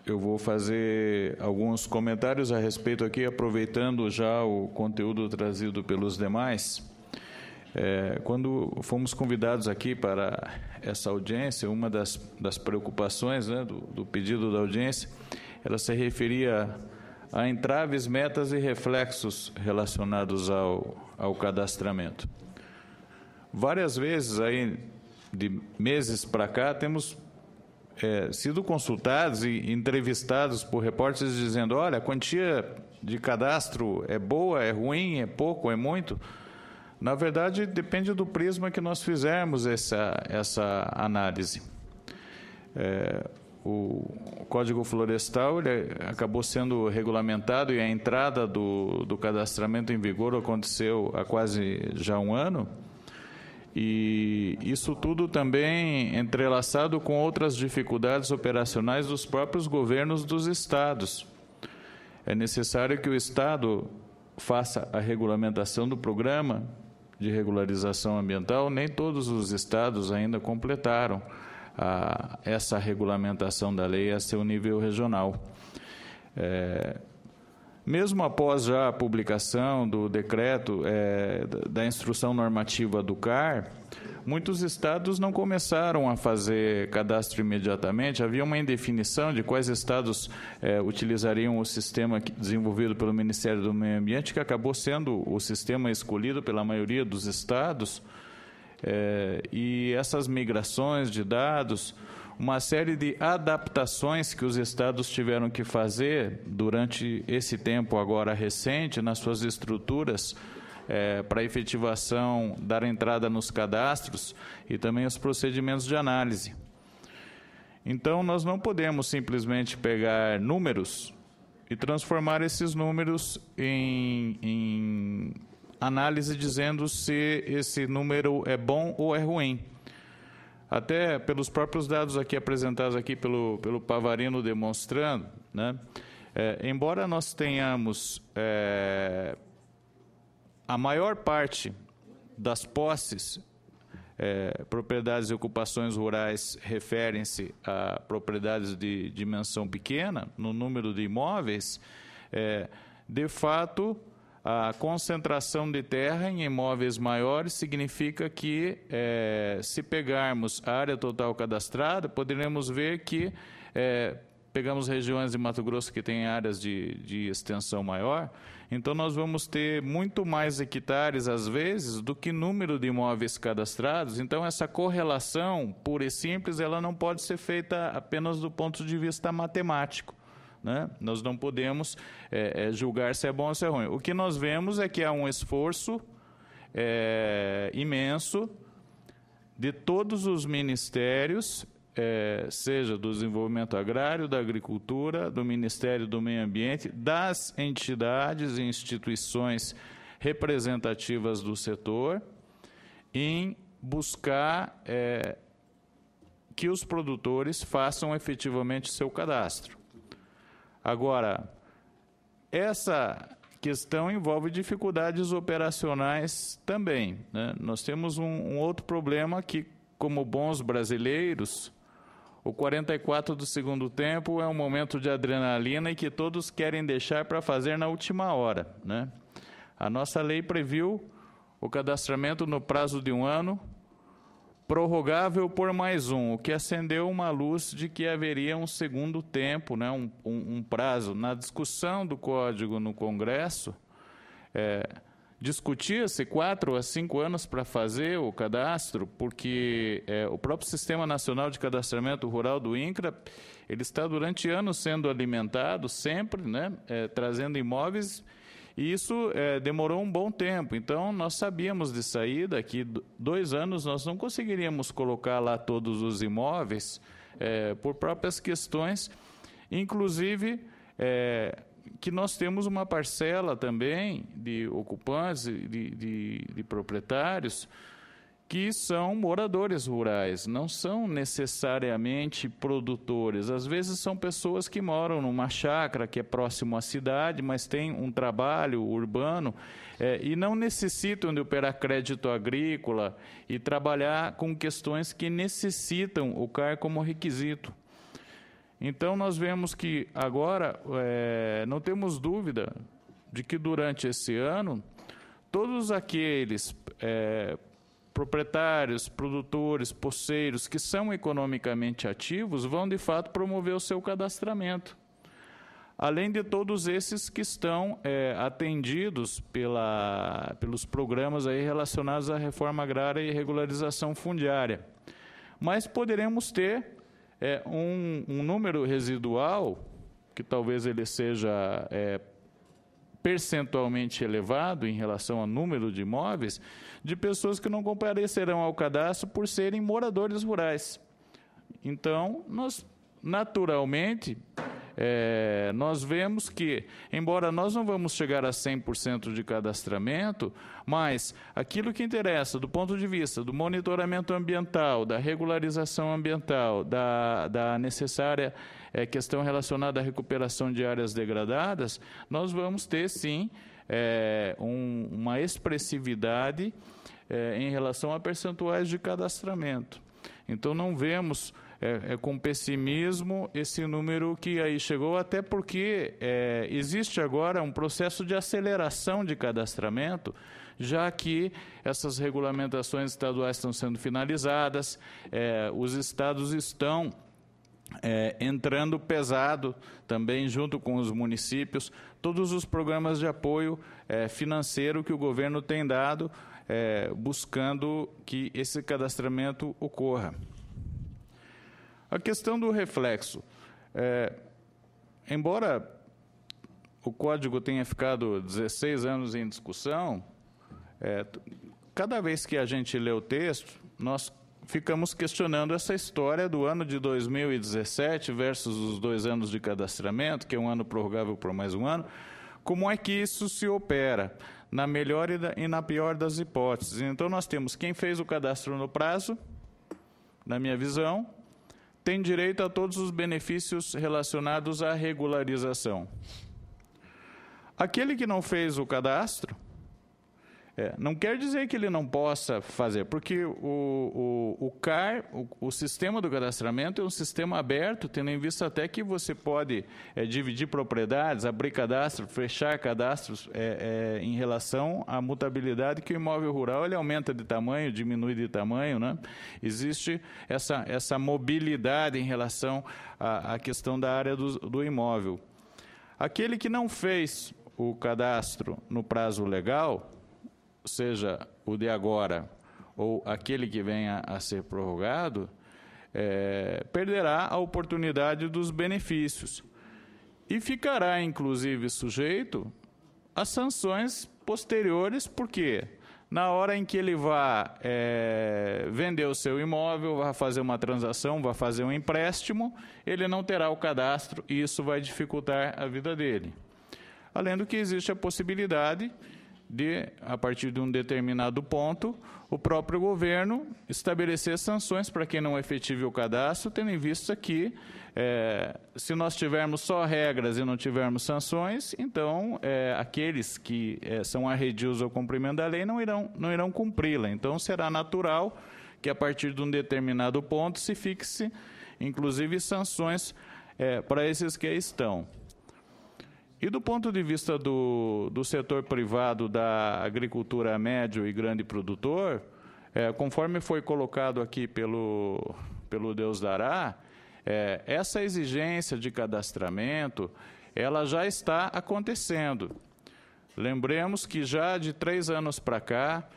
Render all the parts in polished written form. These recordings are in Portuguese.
eu vou fazer alguns comentários a respeito aqui, aproveitando já o conteúdo trazido pelos demais. Quando fomos convidados aqui para essa audiência, uma das preocupações, né, do pedido da audiência, ela se referia a entraves, metas e reflexos relacionados ao cadastramento. Várias vezes, aí, de meses para cá, temos sido consultados e entrevistados por repórteres dizendo: olha, a quantia de cadastro é boa, é ruim, é pouco, é muito. Na verdade, depende do prisma que nós fizermos essa análise. O Código Florestal ele acabou sendo regulamentado e a entrada do cadastramento em vigor aconteceu há quase já um ano. E isso tudo também entrelaçado com outras dificuldades operacionais dos próprios governos dos estados. É necessário que o Estado faça a regulamentação do programa de regularização ambiental. Nem todos os estados ainda completaram essa regulamentação da lei a seu nível regional. Mesmo após já a publicação do decreto da instrução normativa do CAR, muitos estados não começaram a fazer cadastro imediatamente. Havia uma indefinição de quais estados utilizariam o sistema desenvolvido pelo Ministério do Meio Ambiente, que acabou sendo o sistema escolhido pela maioria dos estados. E essas migrações de dados, uma série de adaptações que os estados tiveram que fazer durante esse tempo agora recente nas suas estruturas para efetivação, dar entrada nos cadastros e também os procedimentos de análise. Então, nós não podemos simplesmente pegar números e transformar esses números em análise dizendo se esse número é bom ou é ruim. Até pelos próprios dados aqui apresentados aqui pelo Pavarino demonstrando, né? Embora nós tenhamos a maior parte das posses, propriedades e ocupações rurais referem-se a propriedades de dimensão pequena, no número de imóveis, de fato, a concentração de terra em imóveis maiores significa que, se pegarmos a área total cadastrada, poderemos ver que pegamos regiões de Mato Grosso que têm áreas de extensão maior, então nós vamos ter muito mais hectares, às vezes, do que número de imóveis cadastrados. Então, essa correlação pura e simples, ela não pode ser feita apenas do ponto de vista matemático, né? Nós não podemos julgar se é bom ou se é ruim. O que nós vemos é que há um esforço imenso de todos os ministérios, seja do desenvolvimento agrário, da agricultura, do Ministério do Meio Ambiente, das entidades e instituições representativas do setor, em buscar que os produtores façam efetivamente seu cadastro. Agora, essa questão envolve dificuldades operacionais também, né? Nós temos um outro problema que, como bons brasileiros, o 44 do segundo tempo é um momento de adrenalina e que todos querem deixar para fazer na última hora, né? A nossa lei previu o cadastramento no prazo de 1 ano, prorrogável por mais um, o que acendeu uma luz de que haveria um segundo tempo, né, um prazo. Na discussão do Código no Congresso, discutia-se 4 a 5 anos para fazer o cadastro, porque o próprio Sistema Nacional de Cadastramento Rural do INCRA, ele está durante anos sendo alimentado, sempre, né, trazendo imóveis. E isso demorou um bom tempo. Então, nós sabíamos de saída que 2 anos nós não conseguiríamos colocar lá todos os imóveis por próprias questões, inclusive que nós temos uma parcela também de ocupantes, de proprietários, que são moradores rurais, não são necessariamente produtores. Às vezes são pessoas que moram numa chácara que é próximo à cidade, mas têm um trabalho urbano e não necessitam de operar crédito agrícola e trabalhar com questões que necessitam o CAR como requisito. Então, nós vemos que agora não temos dúvida de que durante esse ano, todos aqueles proprietários, produtores, poceiros que são economicamente ativos vão, de fato, promover o seu cadastramento. Além de todos esses que estão atendidos pelos programas aí relacionados à reforma agrária e regularização fundiária. Mas poderemos ter um número residual, que talvez ele seja percentualmente elevado em relação ao número de imóveis, de pessoas que não comparecerão ao cadastro por serem moradores rurais. Então, naturalmente, nós vemos que, embora nós não vamos chegar a 100% de cadastramento, mas aquilo que interessa do ponto de vista do monitoramento ambiental, da regularização ambiental, da necessária questão relacionada à recuperação de áreas degradadas, nós vamos ter, sim, uma expressividade em relação a percentuais de cadastramento. Então, não vemos com pessimismo esse número que aí chegou, até porque existe agora um processo de aceleração de cadastramento, já que essas regulamentações estaduais estão sendo finalizadas, os estados estão entrando pesado também junto com os municípios, todos os programas de apoio financeiro que o governo tem dado, buscando que esse cadastramento ocorra. A questão do reflexo. Embora o código tenha ficado 16 anos em discussão, cada vez que a gente lê o texto, nós ficamos questionando essa história do ano de 2017 versus os 2 anos de cadastramento, que é um ano prorrogável por mais um ano, como é que isso se opera, na melhor e na pior das hipóteses. Então, nós temos quem fez o cadastro no prazo, na minha visão, tem direito a todos os benefícios relacionados à regularização. Aquele que não fez o cadastro, não quer dizer que ele não possa fazer, porque o CAR, o sistema do cadastramento, é um sistema aberto, tendo em vista até que você pode dividir propriedades, abrir cadastro, fechar cadastros em relação à mutabilidade, que o imóvel rural ele aumenta de tamanho, diminui de tamanho, né? Existe essa mobilidade em relação à questão da área do imóvel. Aquele que não fez o cadastro no prazo legal, seja o de agora ou aquele que venha a ser prorrogado, perderá a oportunidade dos benefícios e ficará, inclusive, sujeito a sanções posteriores, porque na hora em que ele vai vender o seu imóvel, vai fazer uma transação, vai fazer um empréstimo, ele não terá o cadastro e isso vai dificultar a vida dele. Além do que existe a possibilidade de, a partir de um determinado ponto, o próprio governo estabelecer sanções para quem não efetive o cadastro, tendo em vista que, se nós tivermos só regras e não tivermos sanções, então aqueles que são arredios ao cumprimento da lei não irão cumpri-la. Então, será natural que, a partir de um determinado ponto, se fixe, inclusive, sanções para esses que estão. E do ponto de vista do setor privado da agricultura médio e grande produtor, conforme foi colocado aqui pelo Deusdará, essa exigência de cadastramento, ela já está acontecendo. Lembremos que já de 3 anos para cá,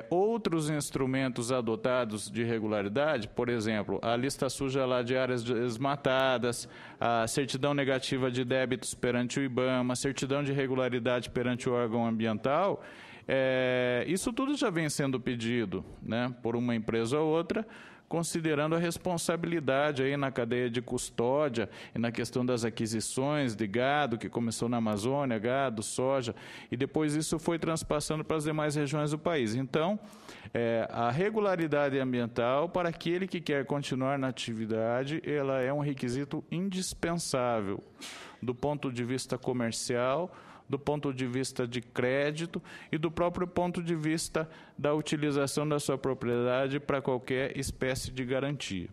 outros instrumentos adotados de regularidade, por exemplo, a lista suja lá de áreas desmatadas, a certidão negativa de débitos perante o IBAMA, a certidão de regularidade perante o órgão ambiental, isso tudo já vem sendo pedido, né, por uma empresa ou outra, considerando a responsabilidade aí na cadeia de custódia e na questão das aquisições de gado, que começou na Amazônia, gado, soja, e depois isso foi transpassando para as demais regiões do país. Então, a regularidade ambiental, para aquele que quer continuar na atividade, ela é um requisito indispensável do ponto de vista comercial, do ponto de vista de crédito e do próprio ponto de vista da utilização da sua propriedade para qualquer espécie de garantia.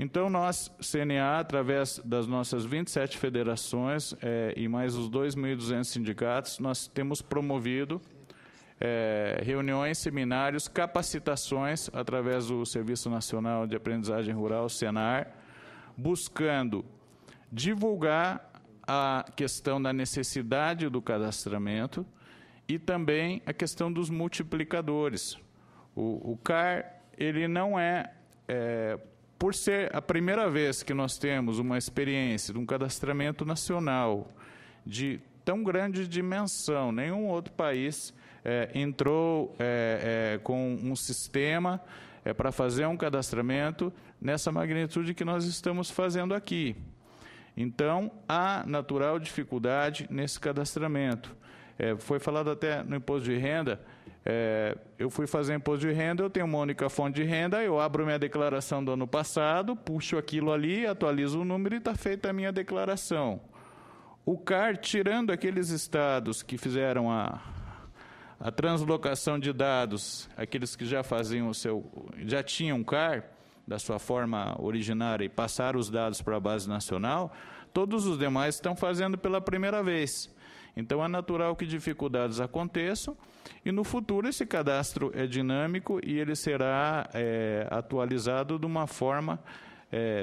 Então, nós, CNA, através das nossas 27 federações e mais os 2.200 sindicatos, nós temos promovido reuniões, seminários, capacitações através do Serviço Nacional de Aprendizagem Rural, SENAR, buscando divulgar a questão da necessidade do cadastramento e também a questão dos multiplicadores. O CAR, ele não por ser a primeira vez que nós temos uma experiência de um cadastramento nacional de tão grande dimensão, nenhum outro país entrou com um sistema para fazer um cadastramento nessa magnitude que nós estamos fazendo aqui. Então, há natural dificuldade nesse cadastramento. Foi falado até no imposto de renda, eu fui fazer imposto de renda, eu tenho uma única fonte de renda, eu abro minha declaração do ano passado, puxo aquilo ali, atualizo o número e está feita a minha declaração. O CAR, tirando aqueles estados que fizeram a translocação de dados, aqueles que já faziam já tinham CAR da sua forma originária e passaram os dados para a base nacional, todos os demais estão fazendo pela primeira vez. Então, é natural que dificuldades aconteçam e, no futuro, esse cadastro é dinâmico e ele será atualizado de uma forma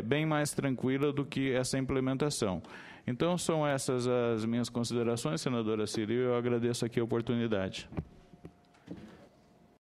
bem mais tranquila do que essa implementação. Então, são essas as minhas considerações, senadora Ciri, eu agradeço aqui a oportunidade.